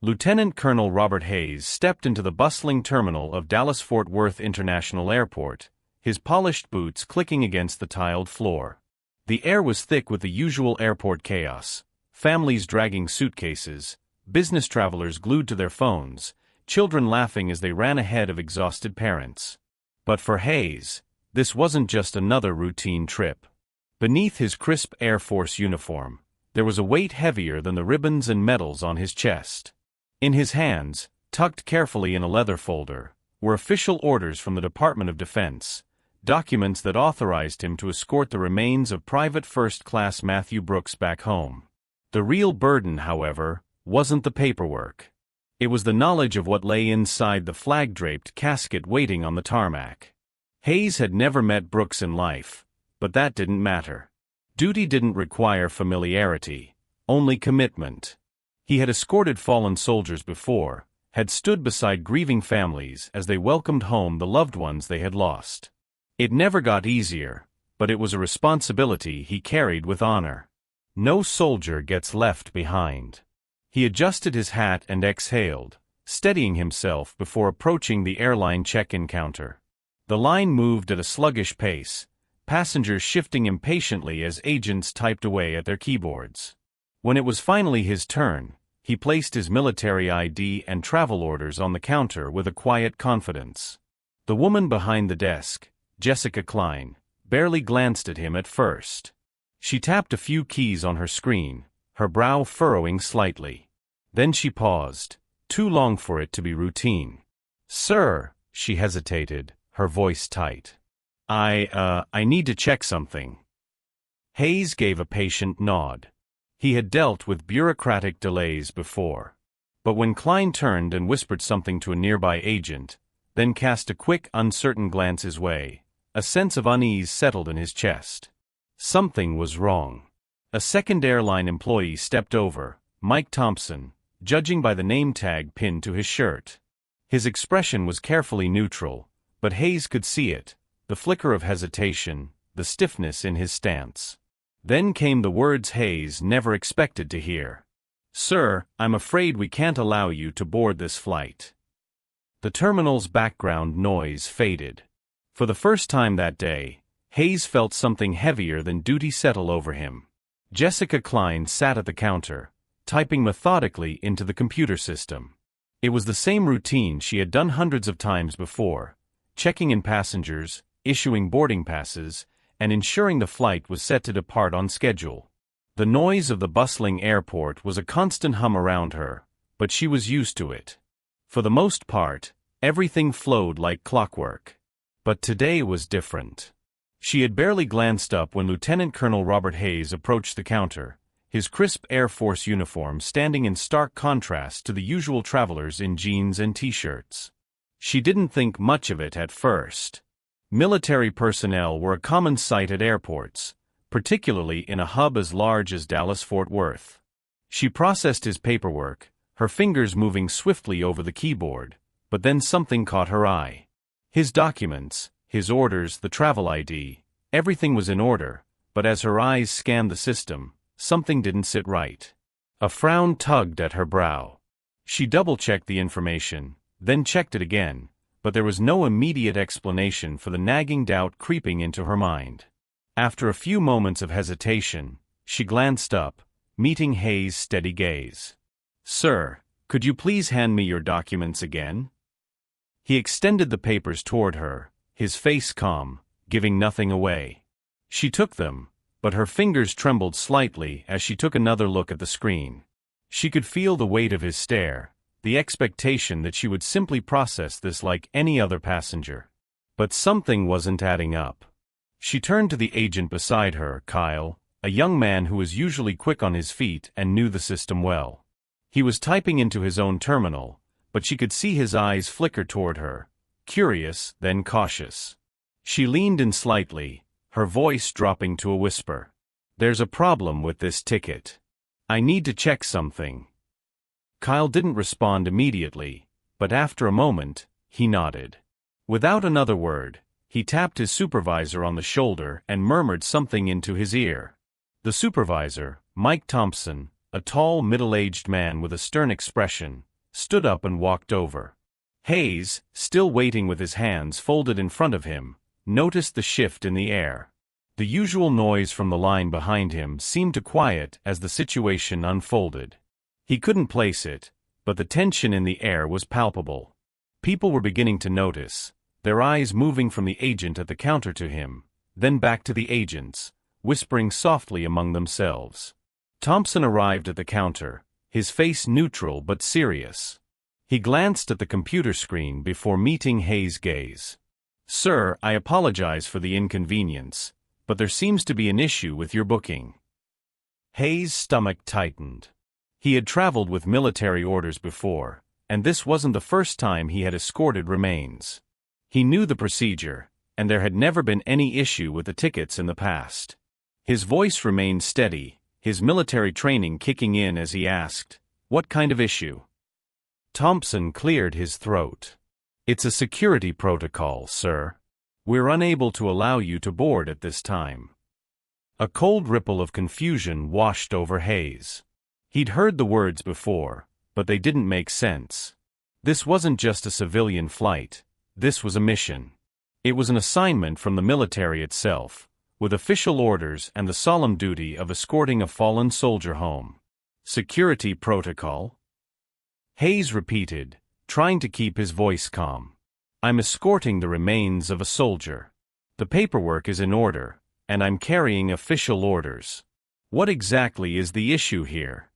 Lieutenant Colonel Robert Hayes stepped into the bustling terminal of Dallas-Fort Worth International Airport, his polished boots clicking against the tiled floor. The air was thick with the usual airport chaos: families dragging suitcases, business travelers glued to their phones, children laughing as they ran ahead of exhausted parents. But for Hayes, this wasn't just another routine trip. Beneath his crisp Air Force uniform, there was a weight heavier than the ribbons and medals on his chest. In his hands, tucked carefully in a leather folder, were official orders from the Department of Defense, documents that authorized him to escort the remains of Private First Class Matthew Brooks back home. The real burden, however, wasn't the paperwork. It was the knowledge of what lay inside the flag-draped casket waiting on the tarmac. Hayes had never met Brooks in life, but that didn't matter. Duty didn't require familiarity, only commitment. He had escorted fallen soldiers before, had stood beside grieving families as they welcomed home the loved ones they had lost. It never got easier, but it was a responsibility he carried with honor. No soldier gets left behind. He adjusted his hat and exhaled, steadying himself before approaching the airline check-in counter. The line moved at a sluggish pace, passengers shifting impatiently as agents typed away at their keyboards. When it was finally his turn, he placed his military ID and travel orders on the counter with a quiet confidence. The woman behind the desk, Jessica Klein, barely glanced at him at first. She tapped a few keys on her screen, her brow furrowing slightly. Then she paused, too long for it to be routine. "Sir," she hesitated, her voice tight. I need to check something." Hayes gave a patient nod. He had dealt with bureaucratic delays before. But when Klein turned and whispered something to a nearby agent, then cast a quick, uncertain glance his way, a sense of unease settled in his chest. Something was wrong. A second airline employee stepped over, Mike Thompson, judging by the name tag pinned to his shirt. His expression was carefully neutral, but Hayes could see it, the flicker of hesitation, the stiffness in his stance. Then came the words Hayes never expected to hear. "Sir, I'm afraid we can't allow you to board this flight." The terminal's background noise faded. For the first time that day, Hayes felt something heavier than duty settle over him. Jessica Klein sat at the counter, typing methodically into the computer system. It was the same routine she had done hundreds of times before, checking in passengers, issuing boarding passes, and ensuring the flight was set to depart on schedule. The noise of the bustling airport was a constant hum around her, but she was used to it. For the most part, everything flowed like clockwork. But today was different. She had barely glanced up when Lieutenant Colonel Robert Hayes approached the counter, his crisp Air Force uniform standing in stark contrast to the usual travelers in jeans and t-shirts. She didn't think much of it at first. Military personnel were a common sight at airports, particularly in a hub as large as Dallas-Fort Worth. She processed his paperwork, her fingers moving swiftly over the keyboard, but then something caught her eye. His documents, his orders, the travel ID, everything was in order, but as her eyes scanned the system, something didn't sit right. A frown tugged at her brow. She double-checked the information, then checked it again, but there was no immediate explanation for the nagging doubt creeping into her mind. After a few moments of hesitation, she glanced up, meeting Hayes' steady gaze. "Sir, could you please hand me your documents again?" He extended the papers toward her, his face calm, giving nothing away. She took them, but her fingers trembled slightly as she took another look at the screen. She could feel the weight of his stare, the expectation that she would simply process this like any other passenger. But something wasn't adding up. She turned to the agent beside her, Kyle, a young man who was usually quick on his feet and knew the system well. He was typing into his own terminal, but she could see his eyes flicker toward her, curious, then cautious. She leaned in slightly, her voice dropping to a whisper. "There's a problem with this ticket. I need to check something." Kyle didn't respond immediately, but after a moment, he nodded. Without another word, he tapped his supervisor on the shoulder and murmured something into his ear. The supervisor, Mike Thompson, a tall, middle-aged man with a stern expression, stood up and walked over. Hayes, still waiting with his hands folded in front of him, noticed the shift in the air. The usual noise from the line behind him seemed to quiet as the situation unfolded. He couldn't place it, but the tension in the air was palpable. People were beginning to notice, their eyes moving from the agent at the counter to him, then back to the agents, whispering softly among themselves. Thompson arrived at the counter, his face neutral but serious. He glanced at the computer screen before meeting Hayes' gaze. "Sir, I apologize for the inconvenience, but there seems to be an issue with your booking." Hayes' stomach tightened. He had traveled with military orders before, and this wasn't the first time he had escorted remains. He knew the procedure, and there had never been any issue with the tickets in the past. His voice remained steady, his military training kicking in as he asked, "What kind of issue?" Thompson cleared his throat. "It's a security protocol, sir. We're unable to allow you to board at this time." A cold ripple of confusion washed over Hayes. He'd heard the words before, but they didn't make sense. This wasn't just a civilian flight, this was a mission. It was an assignment from the military itself, with official orders and the solemn duty of escorting a fallen soldier home. Security protocol? Hayes repeated, trying to keep his voice calm. "I'm escorting the remains of a soldier. The paperwork is in order, and I'm carrying official orders. What exactly is the issue here?"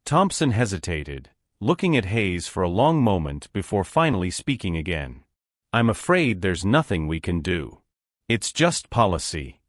Thompson hesitated, looking at Hayes for a long moment before finally speaking again. "I'm afraid there's nothing we can do. It's just policy."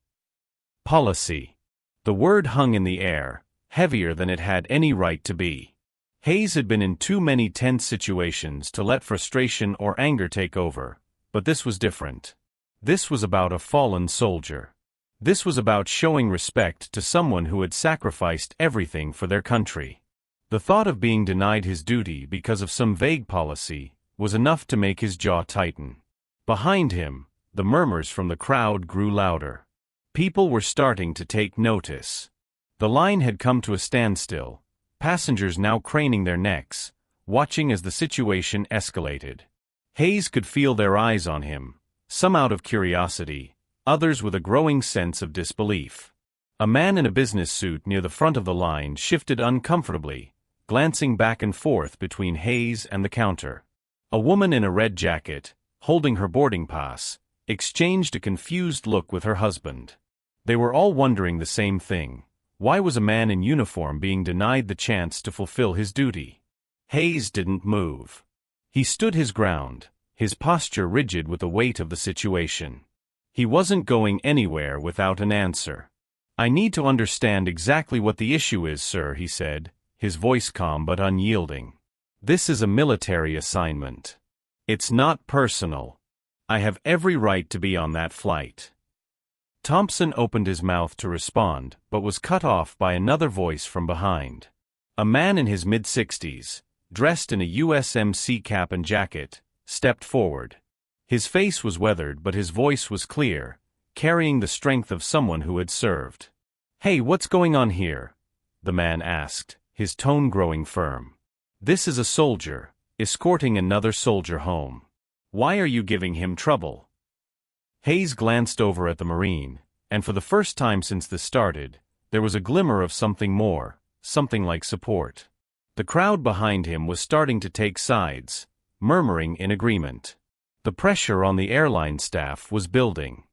Policy. The word hung in the air, heavier than it had any right to be. Hayes had been in too many tense situations to let frustration or anger take over, but this was different. This was about a fallen soldier. This was about showing respect to someone who had sacrificed everything for their country. The thought of being denied his duty because of some vague policy was enough to make his jaw tighten. Behind him, the murmurs from the crowd grew louder. People were starting to take notice. The line had come to a standstill, passengers now craning their necks, watching as the situation escalated. Hayes could feel their eyes on him, some out of curiosity, others with a growing sense of disbelief. A man in a business suit near the front of the line shifted uncomfortably, glancing back and forth between Hayes and the counter. A woman in a red jacket, holding her boarding pass, exchanged a confused look with her husband. They were all wondering the same thing. Why was a man in uniform being denied the chance to fulfill his duty? Hayes didn't move. He stood his ground, his posture rigid with the weight of the situation. He wasn't going anywhere without an answer. "I need to understand exactly what the issue is, sir," he said, his voice calm but unyielding. "This is a military assignment. It's not personal. I have every right to be on that flight." Thompson opened his mouth to respond, but was cut off by another voice from behind. A man in his mid-60s, dressed in a USMC cap and jacket, stepped forward. His face was weathered but his voice was clear, carrying the strength of someone who had served. "Hey, what's going on here?" the man asked, his tone growing firm. "This is a soldier, escorting another soldier home. Why are you giving him trouble?" Hayes glanced over at the Marine, and for the first time since this started, there was a glimmer of something more, something like support. The crowd behind him was starting to take sides, murmuring in agreement. The pressure on the airline staff was building.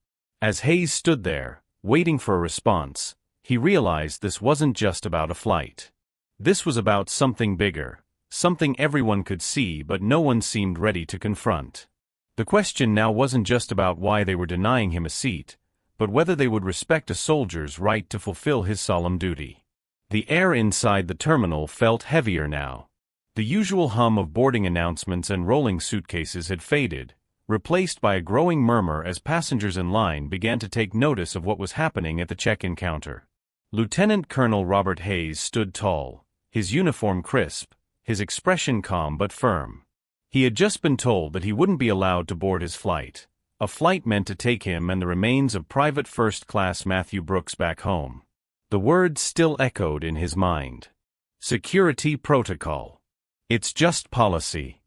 As Hayes stood there, waiting for a response, he realized this wasn't just about a flight. This was about something bigger, something everyone could see but no one seemed ready to confront. The question now wasn't just about why they were denying him a seat, but whether they would respect a soldier's right to fulfill his solemn duty. The air inside the terminal felt heavier now. The usual hum of boarding announcements and rolling suitcases had faded, replaced by a growing murmur as passengers in line began to take notice of what was happening at the check-in counter. Lieutenant Colonel Robert Hayes stood tall, his uniform crisp, his expression calm but firm. He had just been told that he wouldn't be allowed to board his flight, a flight meant to take him and the remains of Private First Class Matthew Brooks back home. The words still echoed in his mind. Security protocol. It's just policy.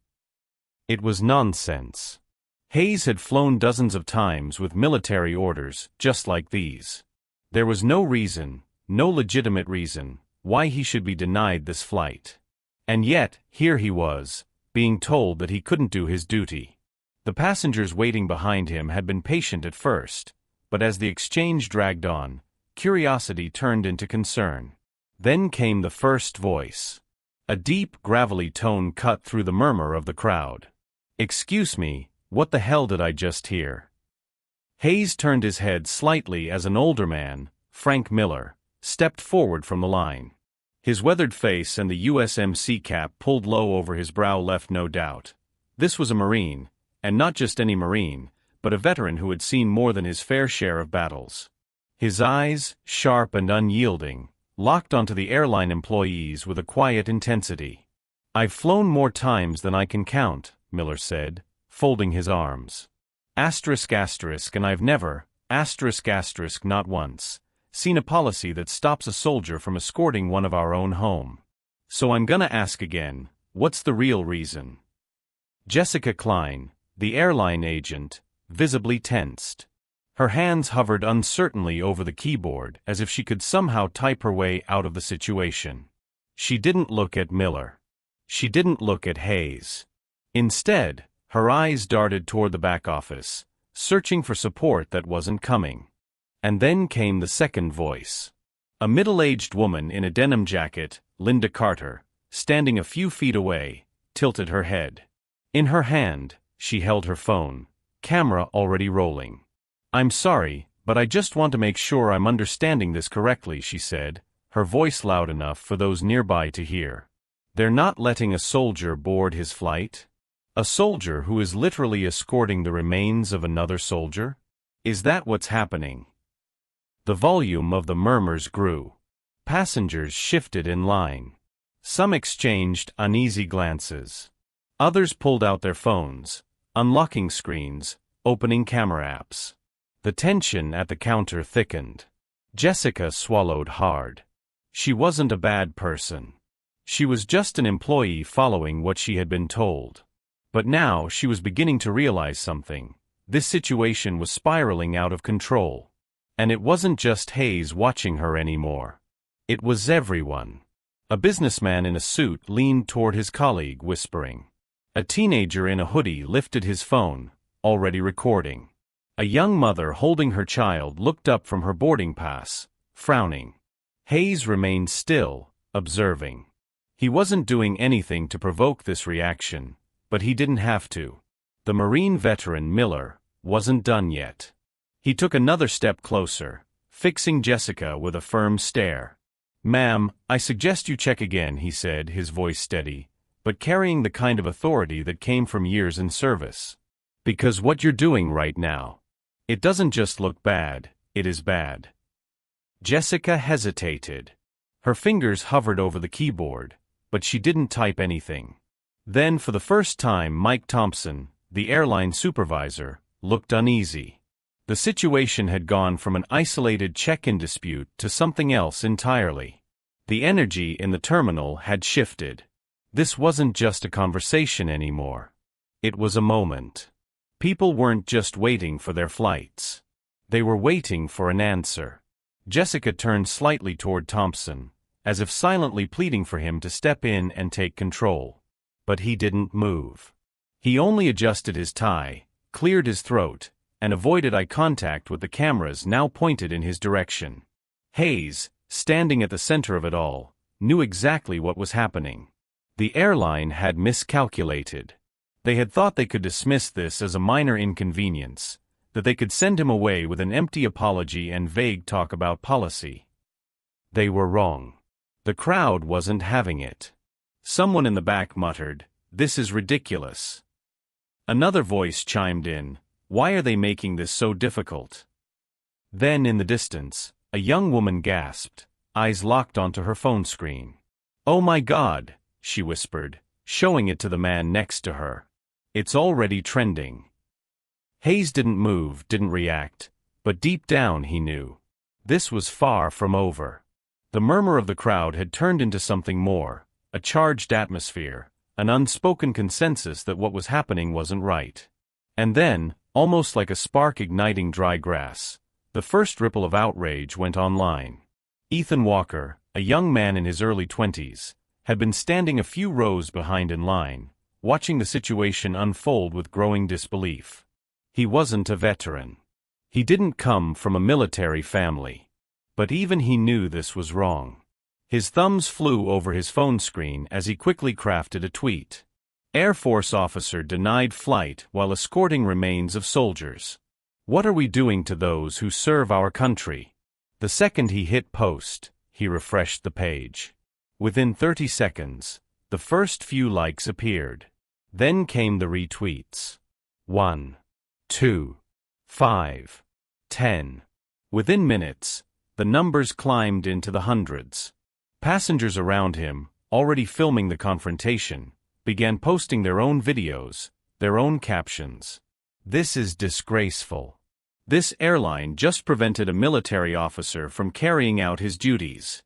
It was nonsense. Hayes had flown dozens of times with military orders, just like these. There was no reason, no legitimate reason, why he should be denied this flight. And yet, here he was, being told that he couldn't do his duty. The passengers waiting behind him had been patient at first, but as the exchange dragged on, curiosity turned into concern. Then came the first voice. A deep, gravelly tone cut through the murmur of the crowd. "Excuse me, what the hell did I just hear?" Hayes turned his head slightly as an older man, Frank Miller, stepped forward from the line. His weathered face and the USMC cap pulled low over his brow left no doubt. This was a Marine, and not just any Marine, but a veteran who had seen more than his fair share of battles. His eyes, sharp and unyielding, locked onto the airline employees with a quiet intensity. "I've flown more times than I can count," Miller said, folding his arms. Asterisk asterisk, and I've never, asterisk asterisk not once, seen a policy that stops a soldier from escorting one of our own home. So I'm gonna ask again, what's the real reason? Jessica Klein, the airline agent, visibly tensed. Her hands hovered uncertainly over the keyboard as if she could somehow type her way out of the situation. She didn't look at Miller. She didn't look at Hayes. Instead, her eyes darted toward the back office, searching for support that wasn't coming. And then came the second voice. A middle-aged woman in a denim jacket, Linda Carter, standing a few feet away, tilted her head. In her hand, she held her phone, camera already rolling. "I'm sorry, but I just want to make sure I'm understanding this correctly," she said, her voice loud enough for those nearby to hear. "They're not letting a soldier board his flight? A soldier who is literally escorting the remains of another soldier? Is that what's happening?" The volume of the murmurs grew. Passengers shifted in line. Some exchanged uneasy glances. Others pulled out their phones, unlocking screens, opening camera apps. The tension at the counter thickened. Jessica swallowed hard. She wasn't a bad person. She was just an employee following what she had been told. But now she was beginning to realize something. This situation was spiraling out of control. And it wasn't just Hayes watching her anymore. It was everyone. A businessman in a suit leaned toward his colleague, whispering. A teenager in a hoodie lifted his phone, already recording. A young mother holding her child looked up from her boarding pass, frowning. Hayes remained still, observing. He wasn't doing anything to provoke this reaction, but he didn't have to. The Marine veteran, Miller, wasn't done yet. He took another step closer, fixing Jessica with a firm stare. "Ma'am, I suggest you check again," he said, his voice steady, but carrying the kind of authority that came from years in service. "Because what you're doing right now, it doesn't just look bad, it is bad." Jessica hesitated. Her fingers hovered over the keyboard, but she didn't type anything. Then for the first time Mike Thompson, the airline supervisor, looked uneasy. The situation had gone from an isolated check-in dispute to something else entirely. The energy in the terminal had shifted. This wasn't just a conversation anymore. It was a moment. People weren't just waiting for their flights. They were waiting for an answer. Jessica turned slightly toward Thompson, as if silently pleading for him to step in and take control. But he didn't move. He only adjusted his tie, cleared his throat, and avoided eye contact with the cameras now pointed in his direction. Hayes, standing at the center of it all, knew exactly what was happening. The airline had miscalculated. They had thought they could dismiss this as a minor inconvenience, that they could send him away with an empty apology and vague talk about policy. They were wrong. The crowd wasn't having it. Someone in the back muttered, "This is ridiculous." Another voice chimed in, "Why are they making this so difficult?" Then in the distance, a young woman gasped, eyes locked onto her phone screen. "Oh my God," she whispered, showing it to the man next to her. "It's already trending." Hayes didn't move, didn't react, but deep down he knew. This was far from over. The murmur of the crowd had turned into something more, a charged atmosphere, an unspoken consensus that what was happening wasn't right. And then, almost like a spark igniting dry grass, the first ripple of outrage went online. Ethan Walker, a young man in his early 20s, had been standing a few rows behind in line, watching the situation unfold with growing disbelief. He wasn't a veteran. He didn't come from a military family. But even he knew this was wrong. His thumbs flew over his phone screen as he quickly crafted a tweet. Air Force officer denied flight while escorting remains of soldiers. What are we doing to those who serve our country? The second he hit post, he refreshed the page. Within 30 seconds, the first few likes appeared. Then came the retweets. 1, 2, 5, 10. Within minutes, the numbers climbed into the hundreds. Passengers around him, already filming the confrontation, began posting their own videos, their own captions. This is disgraceful. This airline just prevented a military officer from carrying out his duties.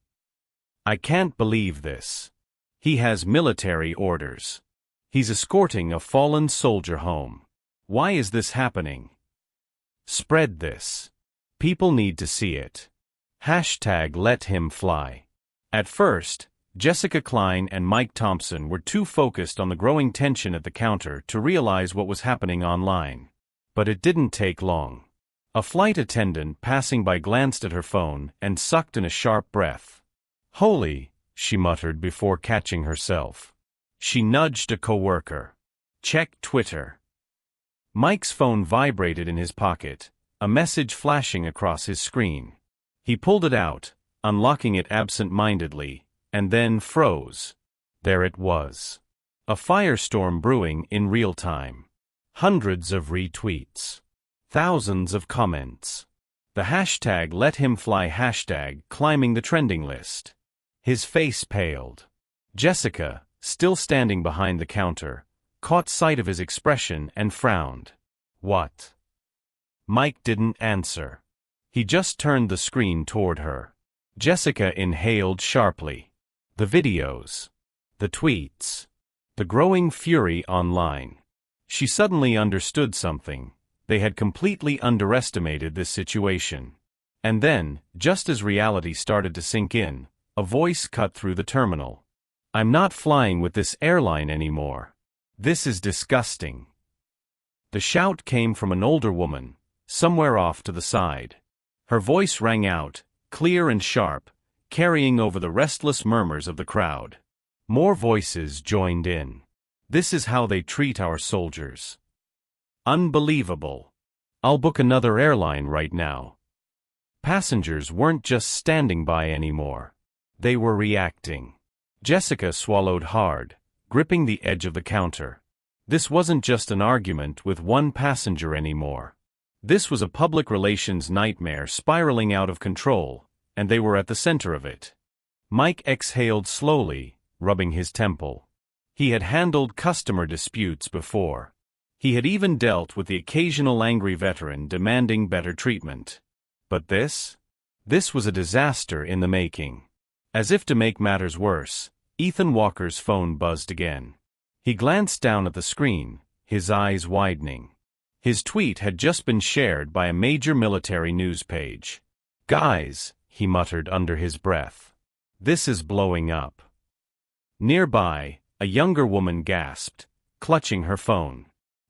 I can't believe this. He has military orders. He's escorting a fallen soldier home. Why is this happening? Spread this. People need to see it. #LetHimFly. At first, Jessica Klein and Mike Thompson were too focused on the growing tension at the counter to realize what was happening online. But it didn't take long. A flight attendant passing by glanced at her phone and sucked in a sharp breath. Holy, she muttered before catching herself. She nudged a coworker. Check Twitter. Mike's phone vibrated in his pocket, a message flashing across his screen. He pulled it out, unlocking it absent-mindedly, and then froze. There it was. A firestorm brewing in real time. Hundreds of retweets. Thousands of comments. The #LetHimFly hashtag climbing the trending list. His face paled. Jessica, still standing behind the counter, caught sight of his expression and frowned. What? Mike didn't answer. He just turned the screen toward her. Jessica inhaled sharply. The videos. The tweets. The growing fury online. She suddenly understood something. They had completely underestimated this situation. And then, just as reality started to sink in, a voice cut through the terminal. I'm not flying with this airline anymore. This is disgusting. The shout came from an older woman, somewhere off to the side. Her voice rang out, clear and sharp, carrying over the restless murmurs of the crowd. More voices joined in. This is how they treat our soldiers. Unbelievable. I'll book another airline right now. Passengers weren't just standing by anymore. They were reacting. Jessica swallowed hard, gripping the edge of the counter. This wasn't just an argument with one passenger anymore. This was a public relations nightmare spiraling out of control, and they were at the center of it. Mike exhaled slowly, rubbing his temple. He had handled customer disputes before. He had even dealt with the occasional angry veteran demanding better treatment. But this? This was a disaster in the making. As if to make matters worse, Ethan Walker's phone buzzed again. He glanced down at the screen, his eyes widening. His tweet had just been shared by a major military news page. Guys, he muttered under his breath. This is blowing up. Nearby, a younger woman gasped, clutching her phone.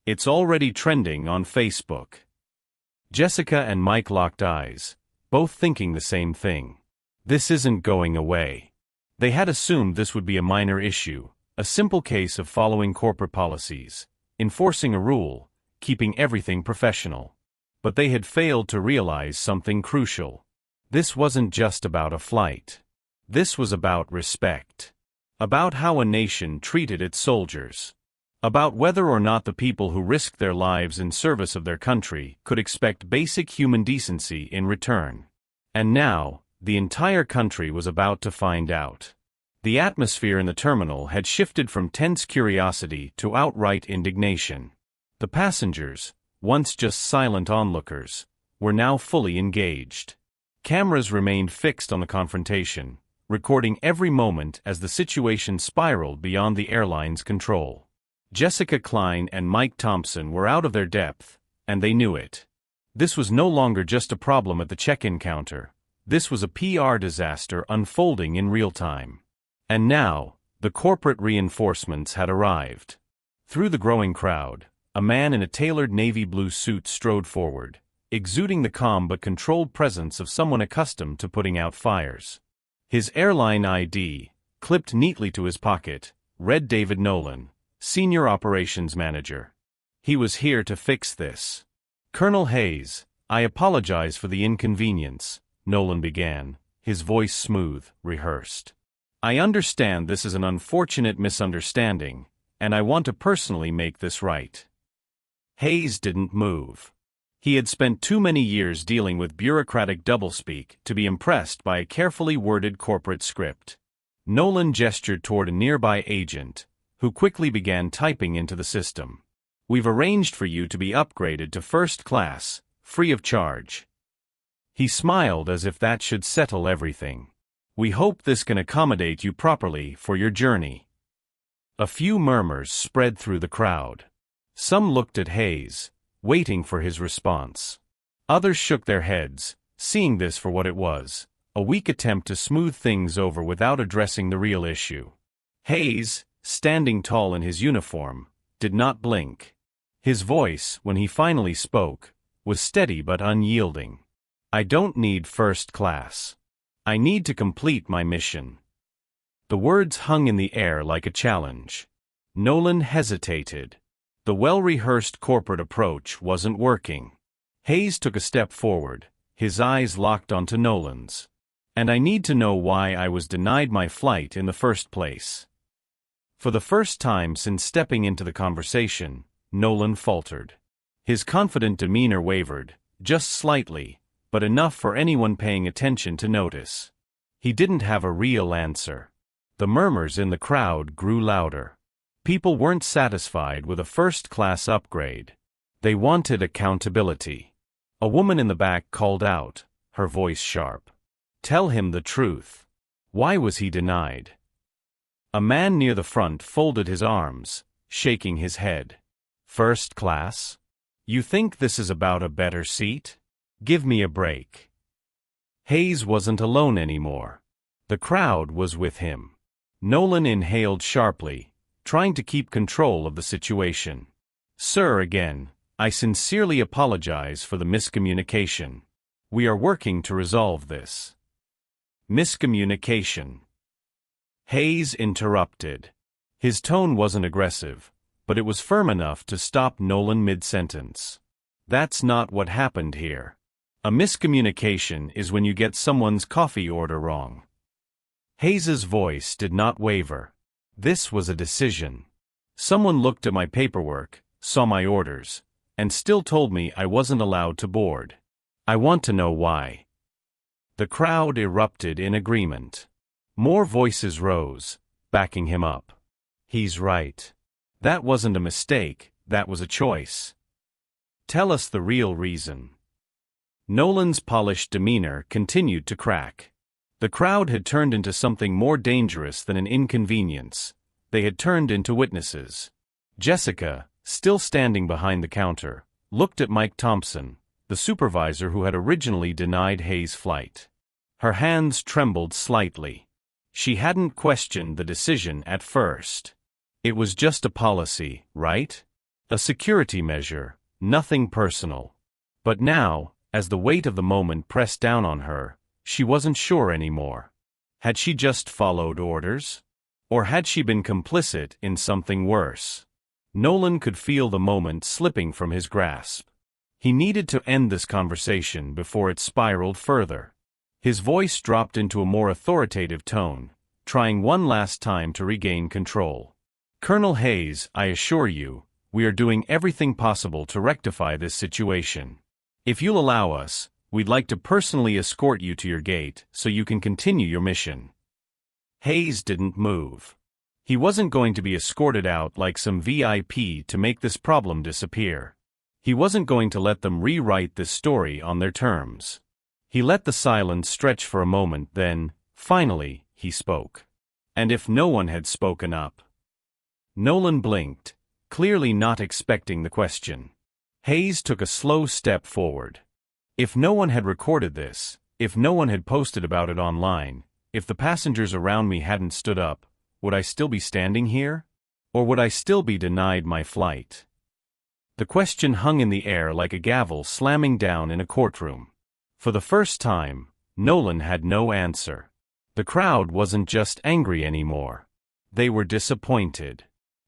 It's already trending on Facebook. Jessica and Mike locked eyes, both thinking the same thing. This isn't going away. They had assumed this would be a minor issue, a simple case of following corporate policies, enforcing a rule, keeping everything professional. But they had failed to realize something crucial. This wasn't just about a flight. This was about respect. About how a nation treated its soldiers. About whether or not the people who risked their lives in service of their country could expect basic human decency in return. And now, the entire country was about to find out. The atmosphere in the terminal had shifted from tense curiosity to outright indignation. The passengers, once just silent onlookers, were now fully engaged. Cameras remained fixed on the confrontation, recording every moment as the situation spiraled beyond the airline's control. Jessica Klein and Mike Thompson were out of their depth, and they knew it. This was no longer just a problem at the check-in counter. This was a PR disaster unfolding in real time. And now, the corporate reinforcements had arrived. Through the growing crowd, a man in a tailored navy blue suit strode forward, exuding the calm but controlled presence of someone accustomed to putting out fires. His airline ID, clipped neatly to his pocket, read David Nolan, Senior Operations Manager. He was here to fix this. Colonel Hayes, I apologize for the inconvenience, Nolan began, his voice smooth, rehearsed. I understand this is an unfortunate misunderstanding, and I want to personally make this right. Hayes didn't move. He had spent too many years dealing with bureaucratic doublespeak to be impressed by a carefully worded corporate script. Nolan gestured toward a nearby agent, who quickly began typing into the system. We've arranged for you to be upgraded to first class, free of charge. He smiled as if that should settle everything. We hope this can accommodate you properly for your journey. A few murmurs spread through the crowd. Some looked at Hayes, waiting for his response. Others shook their heads, seeing this for what it was, a weak attempt to smooth things over without addressing the real issue. Hayes, standing tall in his uniform, did not blink. His voice, when he finally spoke, was steady but unyielding. I don't need first class. I need to complete my mission. The words hung in the air like a challenge. Nolan hesitated. The well-rehearsed corporate approach wasn't working. Hayes took a step forward, his eyes locked onto Nolan's. And I need to know why I was denied my flight in the first place. For the first time since stepping into the conversation, Nolan faltered. His confident demeanor wavered, just slightly, but enough for anyone paying attention to notice. He didn't have a real answer. The murmurs in the crowd grew louder. People weren't satisfied with a first-class upgrade. They wanted accountability. A woman in the back called out, her voice sharp. Tell him the truth. Why was he denied? A man near the front folded his arms, shaking his head. First class? You think this is about a better seat? Give me a break. Hayes wasn't alone anymore. The crowd was with him. Nolan inhaled sharply, trying to keep control of the situation. Sir, again, I sincerely apologize for the miscommunication. We are working to resolve this. Miscommunication. Hayes interrupted. His tone wasn't aggressive, but it was firm enough to stop Nolan mid-sentence. That's not what happened here. A miscommunication is when you get someone's coffee order wrong. Hayes's voice did not waver. This was a decision. Someone looked at my paperwork, saw my orders, and still told me I wasn't allowed to board. I want to know why. The crowd erupted in agreement. More voices rose, backing him up. He's right. That wasn't a mistake, that was a choice. Tell us the real reason. Nolan's polished demeanor continued to crack. The crowd had turned into something more dangerous than an inconvenience. They had turned into witnesses. Jessica, still standing behind the counter, looked at Mike Thompson, the supervisor who had originally denied Hayes' flight. Her hands trembled slightly. She hadn't questioned the decision at first. It was just a policy, right? A security measure, nothing personal. But now, as the weight of the moment pressed down on her, she wasn't sure anymore. Had she just followed orders? Or had she been complicit in something worse? Nolan could feel the moment slipping from his grasp. He needed to end this conversation before it spiraled further. His voice dropped into a more authoritative tone, trying one last time to regain control. Colonel Hayes, I assure you, we are doing everything possible to rectify this situation. If you'll allow us, we'd like to personally escort you to your gate so you can continue your mission. Hayes didn't move. He wasn't going to be escorted out like some VIP to make this problem disappear. He wasn't going to let them rewrite this story on their terms. He let the silence stretch for a moment, then, finally, he spoke. And if no one had spoken up? Nolan blinked, clearly not expecting the question. Hayes took a slow step forward. If no one had recorded this, if no one had posted about it online, if the passengers around me hadn't stood up, would I still be standing here? Or would I still be denied my flight? The question hung in the air like a gavel slamming down in a courtroom. For the first time, Nolan had no answer. The crowd wasn't just angry anymore. They were disappointed.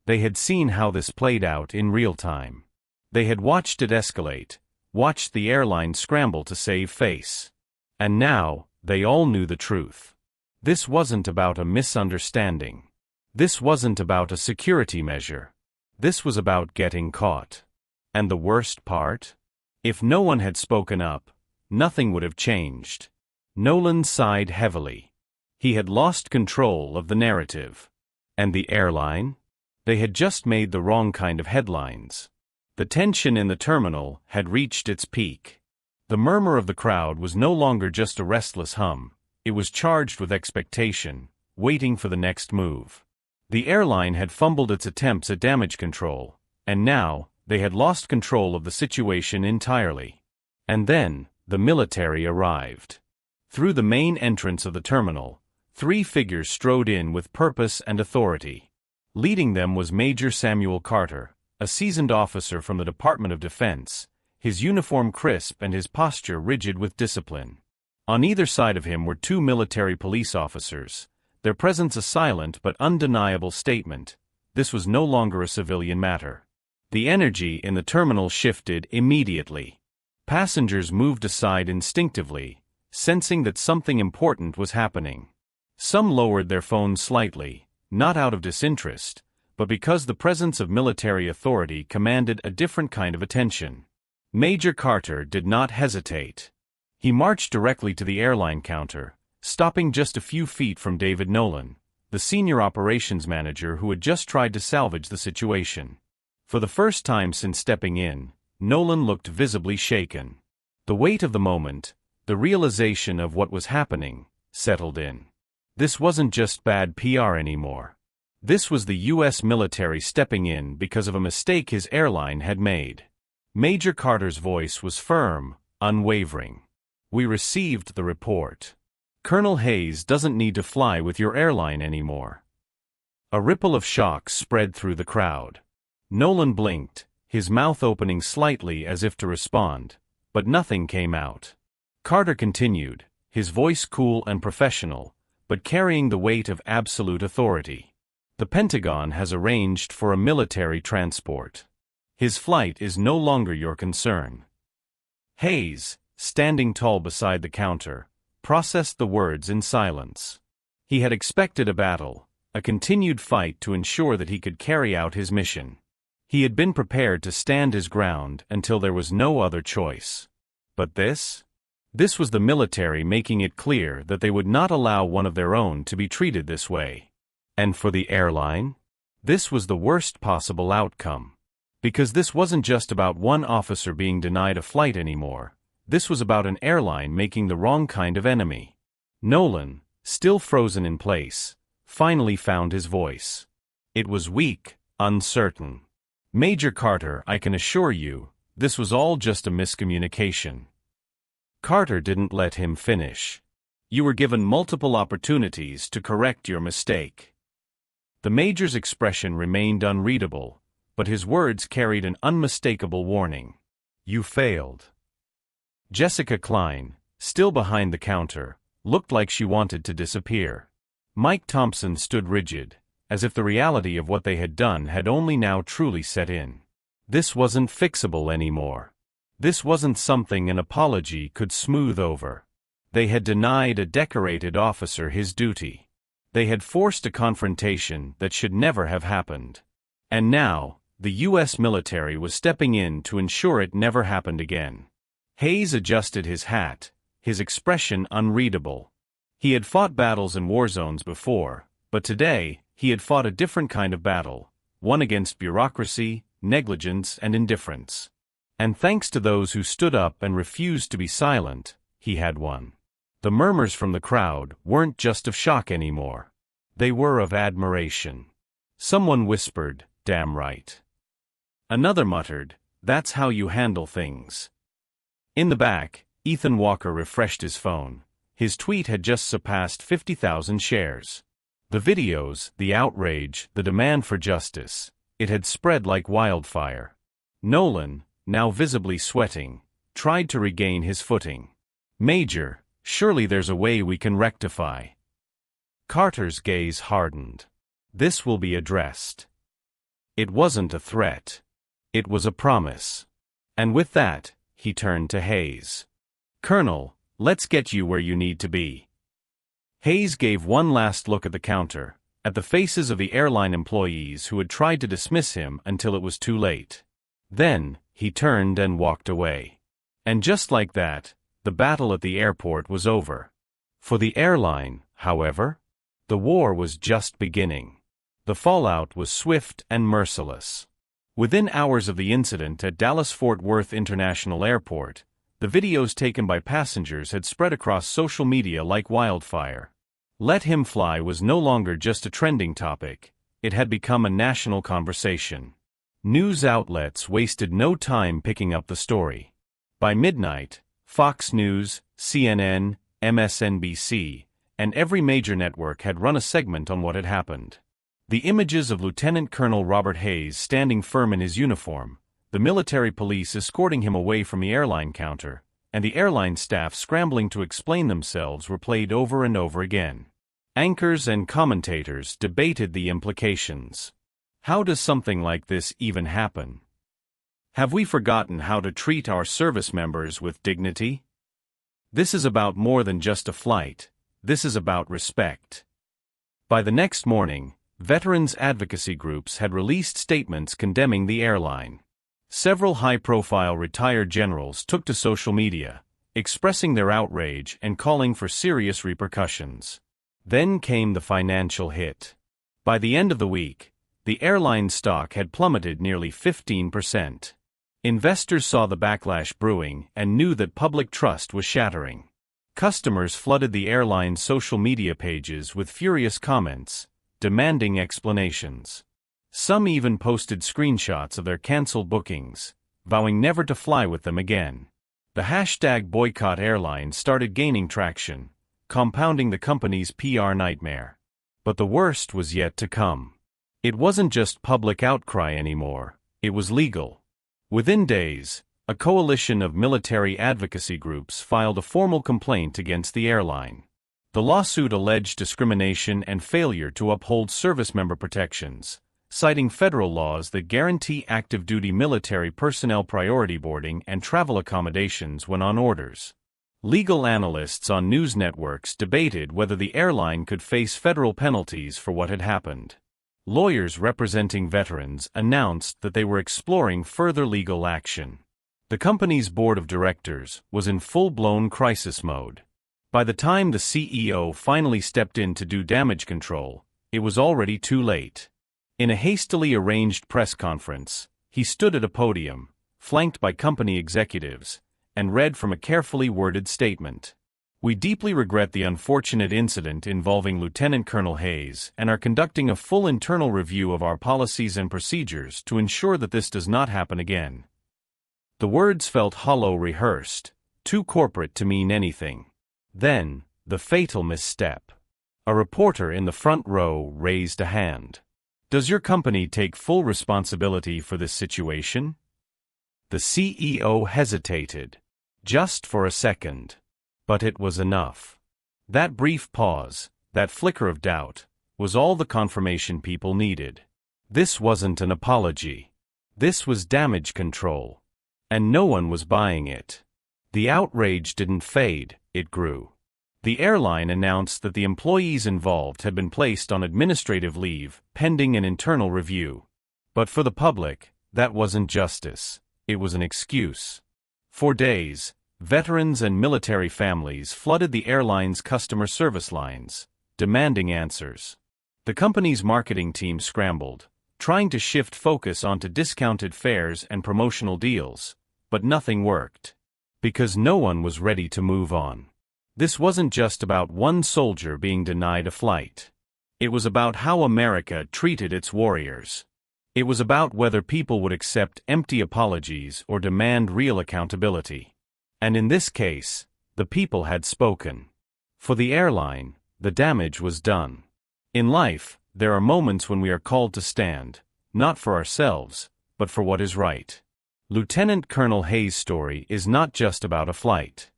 They had seen how this played out in real time. They had watched it escalate, watched the airline scramble to save face. And now, they all knew the truth. This wasn't about a misunderstanding. This wasn't about a security measure. This was about getting caught. And the worst part? If no one had spoken up, nothing would have changed. Nolan sighed heavily. He had lost control of the narrative. And the airline? They had just made the wrong kind of headlines. The tension in the terminal had reached its peak. The murmur of the crowd was no longer just a restless hum. It was charged with expectation, waiting for the next move. The airline had fumbled its attempts at damage control, and now, they had lost control of the situation entirely. And then, the military arrived. Through the main entrance of the terminal, 3 figures strode in with purpose and authority. Leading them was Major Samuel Carter, a seasoned officer from the Department of Defense, his uniform crisp and his posture rigid with discipline. On either side of him were 2 military police officers, their presence a silent but undeniable statement. This was no longer a civilian matter. The energy in the terminal shifted immediately. Passengers moved aside instinctively, sensing that something important was happening. Some lowered their phones slightly, not out of disinterest, but because the presence of military authority commanded a different kind of attention. Major Carter did not hesitate. He marched directly to the airline counter, stopping just a few feet from David Nolan, the senior operations manager who had just tried to salvage the situation. For the first time since stepping in, Nolan looked visibly shaken. The weight of the moment, the realization of what was happening, settled in. This wasn't just bad PR anymore. This was the U.S. military stepping in because of a mistake his airline had made. Major Carter's voice was firm, unwavering. "We received the report. Colonel Hayes doesn't need to fly with your airline anymore." A ripple of shock spread through the crowd. Nolan blinked, his mouth opening slightly as if to respond, but nothing came out. Carter continued, his voice cool and professional, but carrying the weight of absolute authority. "The Pentagon has arranged for a military transport. His flight is no longer your concern." Hayes, standing tall beside the counter, processed the words in silence. He had expected a battle, a continued fight to ensure that he could carry out his mission. He had been prepared to stand his ground until there was no other choice. But this? This was the military making it clear that they would not allow one of their own to be treated this way. And for the airline? This was the worst possible outcome. Because this wasn't just about one officer being denied a flight anymore. This was about an airline making the wrong kind of enemy. Nolan, still frozen in place, finally found his voice. It was weak, uncertain. "Major Carter, I can assure you, this was all just a miscommunication." Carter didn't let him finish. "You were given multiple opportunities to correct your mistake." The major's expression remained unreadable, but his words carried an unmistakable warning. "You failed." Jessica Klein, still behind the counter, looked like she wanted to disappear. Mike Thompson stood rigid, as if the reality of what they had done had only now truly set in. This wasn't fixable anymore. This wasn't something an apology could smooth over. They had denied a decorated officer his duty. They had forced a confrontation that should never have happened. And now, the U.S. military was stepping in to ensure it never happened again. Hayes adjusted his hat, his expression unreadable. He had fought battles in war zones before, but today, he had fought a different kind of battle, one against bureaucracy, negligence, and indifference. And thanks to those who stood up and refused to be silent, he had won. The murmurs from the crowd weren't just of shock anymore. They were of admiration. Someone whispered, "Damn right." Another muttered, "That's how you handle things." In the back, Ethan Walker refreshed his phone. His tweet had just surpassed 50,000 shares. The videos, the outrage, the demand for justice, it had spread like wildfire. Nolan, now visibly sweating, tried to regain his footing. "Major, surely there's a way we can rectify." Carter's gaze hardened. "This will be addressed." It wasn't a threat. It was a promise. And with that, he turned to Hayes. "Colonel, let's get you where you need to be." Hayes gave one last look at the counter, at the faces of the airline employees who had tried to dismiss him until it was too late. Then, he turned and walked away. And just like that, the battle at the airport was over. For the airline, however, the war was just beginning. The fallout was swift and merciless. Within hours of the incident at Dallas-Fort Worth International Airport, the videos taken by passengers had spread across social media like wildfire. Let Him Fly was no longer just a trending topic, it had become a national conversation. News outlets wasted no time picking up the story. By midnight, Fox News, CNN, MSNBC, and every major network had run a segment on what had happened. The images of Lieutenant Colonel Robert Hayes standing firm in his uniform, the military police escorting him away from the airline counter, and the airline staff scrambling to explain themselves were played over and over again. Anchors and commentators debated the implications. How does something like this even happen? Have we forgotten how to treat our service members with dignity? This is about more than just a flight. This is about respect. By the next morning, veterans advocacy groups had released statements condemning the airline. Several high-profile retired generals took to social media, expressing their outrage and calling for serious repercussions. Then came the financial hit. By the end of the week, the airline stock had plummeted nearly 15%. Investors saw the backlash brewing and knew that public trust was shattering. Customers flooded the airline's social media pages with furious comments, demanding explanations. Some even posted screenshots of their canceled bookings, vowing never to fly with them again. The hashtag boycott airline started gaining traction, compounding the company's PR nightmare. But the worst was yet to come. It wasn't just public outcry anymore, it was legal. Within days, a coalition of military advocacy groups filed a formal complaint against the airline. The lawsuit alleged discrimination and failure to uphold service member protections, citing federal laws that guarantee active-duty military personnel priority boarding and travel accommodations when on orders. Legal analysts on news networks debated whether the airline could face federal penalties for what had happened. Lawyers representing veterans announced that they were exploring further legal action. The company's board of directors was in full-blown crisis mode. By the time the CEO finally stepped in to do damage control, it was already too late. In a hastily arranged press conference, he stood at a podium, flanked by company executives, and read from a carefully worded statement. "We deeply regret the unfortunate incident involving Lieutenant Colonel Hayes and are conducting a full internal review of our policies and procedures to ensure that this does not happen again." The words felt hollow, rehearsed, too corporate to mean anything. Then, the fatal misstep. A reporter in the front row raised a hand. "Does your company take full responsibility for this situation?" The CEO hesitated. Just for a second. But it was enough. That brief pause, that flicker of doubt, was all the confirmation people needed. This wasn't an apology. This was damage control. And no one was buying it. The outrage didn't fade, it grew. The airline announced that the employees involved had been placed on administrative leave, pending an internal review. But for the public, that wasn't justice. It was an excuse. For days, veterans and military families flooded the airline's customer service lines, demanding answers. The company's marketing team scrambled, trying to shift focus onto discounted fares and promotional deals, but nothing worked. Because no one was ready to move on. This wasn't just about one soldier being denied a flight. It was about how America treated its warriors. It was about whether people would accept empty apologies or demand real accountability. And in this case, the people had spoken. For the airline, the damage was done. In life, there are moments when we are called to stand, not for ourselves, but for what is right. Lieutenant Colonel Hayes' story is not just about a flight.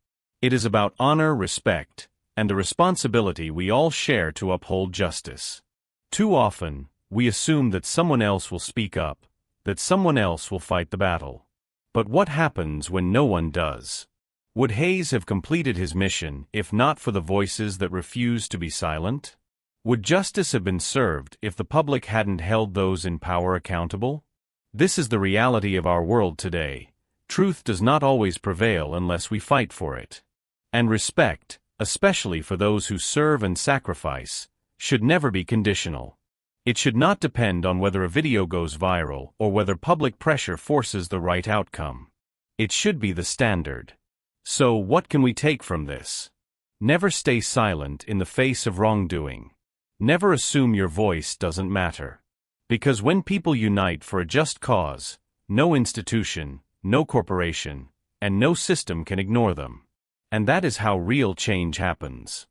It is about honor, respect, and the responsibility we all share to uphold justice. Too often, we assume that someone else will speak up, that someone else will fight the battle. But what happens when no one does? Would Hayes have completed his mission if not for the voices that refused to be silent? Would justice have been served if the public hadn't held those in power accountable? This is the reality of our world today. Truth does not always prevail unless we fight for it. And respect, especially for those who serve and sacrifice, should never be conditional. It should not depend on whether a video goes viral or whether public pressure forces the right outcome. It should be the standard. So, what can we take from this? Never stay silent in the face of wrongdoing. Never assume your voice doesn't matter. Because when people unite for a just cause, no institution, no corporation, and no system can ignore them. And that is how real change happens.